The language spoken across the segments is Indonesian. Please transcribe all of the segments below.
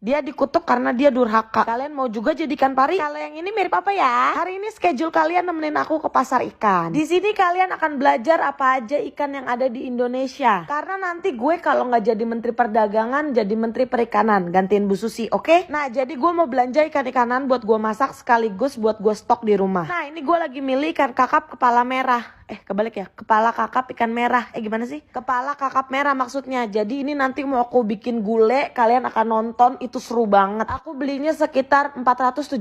Dia dikutuk karena dia durhaka. Kalian mau juga jadikan pari? Kalau yang ini mirip apa ya? Hari ini schedule kalian nemenin aku ke pasar ikan. Di sini kalian akan belajar apa aja ikan yang ada di Indonesia. Karena nanti gue kalau nggak jadi Menteri Perdagangan, jadi Menteri Perikanan, gantiin Bu Susi, oke? Nah, jadi gue mau belanja ikan-ikanan buat gue masak sekaligus buat gue stok di rumah. Nah, ini gue lagi milih ikan kakap kepala merah. Kebalik ya, kepala kakap ikan merah. Gimana sih? Kepala kakap merah maksudnya. Jadi ini nanti mau aku bikin gulai, kalian akan nonton, itu seru banget. Aku belinya sekitar 475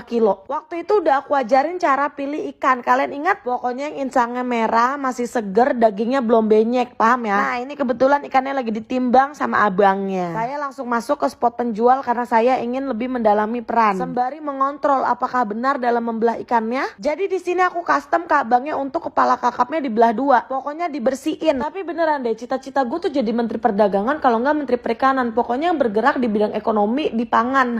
kilo. Waktu itu udah aku ajarin cara pilih ikan. Kalian ingat? Pokoknya yang insangnya merah, masih seger, dagingnya belum benyek, paham ya? Nah, ini kebetulan ikannya lagi ditimbang sama abangnya. Saya langsung masuk ke spot penjual karena saya ingin lebih mendalami peran, sembari mengontrol apakah benar dalam membelah ikannya. Jadi di sini aku custom ke abangnya untuk kepala kakapnya dibelah dua, pokoknya dibersihin. Tapi beneran deh, cita-cita gue tuh jadi Menteri Perdagangan, kalau nggak Menteri Perikanan, pokoknya yang bergerak di bidang ekonomi, di pangan.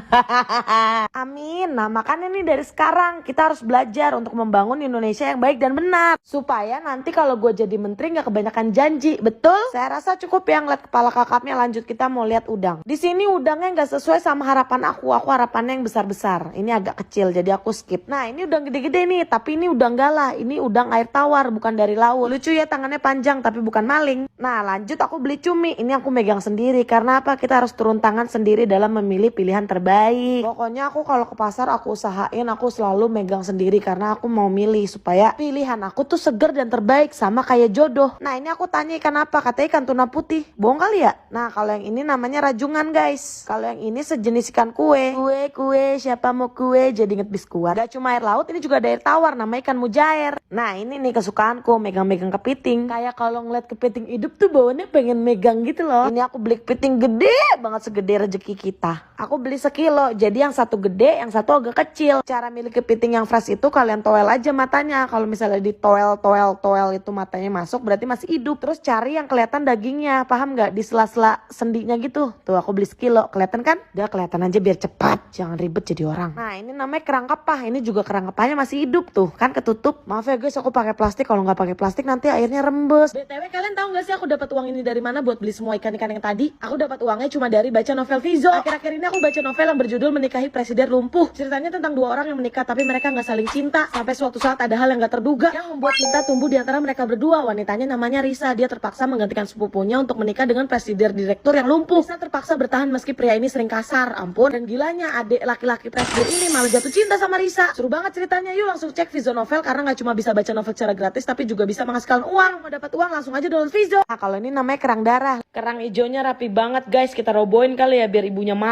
Amin. Nah, makanya nih dari sekarang kita harus belajar untuk membangun Indonesia yang baik dan benar, supaya nanti kalau gue jadi menteri nggak kebanyakan janji. Betul? Saya rasa cukup ya ngeliat kepala kakapnya. Lanjut kita mau lihat udang. Di sini udangnya nggak sesuai sama harapan aku harapannya yang besar-besar. Ini agak kecil jadi aku skip. Nah, ini udang gede-gede nih, tapi ini udang galah, ini udang air tawar, bukan dari laut. Lucu ya, tangannya panjang tapi bukan maling. Nah, lanjut aku beli cumi. Ini aku megang sendiri. Karena apa? Kita harus turun tangan sendiri dalam memilih pilihan terbaik. Pokoknya aku kalau ke pasar aku usahain aku selalu megang sendiri karena aku mau milih supaya pilihan aku tuh seger dan terbaik, sama kayak jodoh. Nah, ini aku tanya ikan apa? Katanya ikan tuna putih. Bohong kali ya? Nah, kalau yang ini namanya rajungan, guys. Kalau yang ini sejenis ikan kue. Kue, siapa mau kue? Jadi inget biskuit. Gak cuma air laut, ini juga ada air tawar, namanya ikan mujair. Nah, ini nih kesukaanku, megang-megang kepiting. Kayak kalau ngeliat kepiting hidup tuh bawaannya pengen megang gitu loh. Ini aku beli kepiting gede banget, segede rezeki kita. Aku beli sekilo, jadi yang satu gede, yang satu agak kecil. Cara milih kepiting yang fresh itu kalian toel aja matanya. Kalau misalnya di toel itu matanya masuk, berarti masih hidup. Terus cari yang kelihatan dagingnya, paham gak? Di sela-sela sendinya gitu. Tuh aku beli sekilo, kelihatan kan? Udah kelihatan aja biar cepat, jangan ribet jadi orang. Nah, ini namanya kerang kepah. Ini juga kerang kepahnya masih hidup tuh, kan ketutup. Maaf ya guys, aku pakai plastik. Kalau nggak pakai plastik nanti airnya rembes. BTW kalian tahu nggak sih aku dapat uang ini dari mana buat beli semua ikan-ikan yang tadi? Aku dapat uangnya cuma dari baca novel Vizo. Akhir-akhir ini aku baca novel yang berjudul Menikahi Presiden Lumpuh. Ceritanya tentang dua orang yang menikah tapi mereka nggak saling cinta. Sampai suatu saat ada hal yang nggak terduga yang membuat cinta tumbuh di antara mereka berdua. Wanitanya namanya Risa. Dia terpaksa menggantikan sepupunya untuk menikah dengan presiden direktur yang lumpuh. Risa terpaksa bertahan meski pria ini sering kasar. Ampun. Dan gilanya adik laki-laki presiden ini malah jatuh cinta sama Risa. Seru banget ceritanya. Yuk langsung cek Vizo Novel karena nggak cuma bisa baca novel secara gratis tapi juga bisa menghasilkan uang. Mau dapat uang langsung aja download Vizo. Nah, kalau ini namanya kerang darah. Kerang hijaunya rapi banget guys. Kita roboin kali ya biar ibunya marah.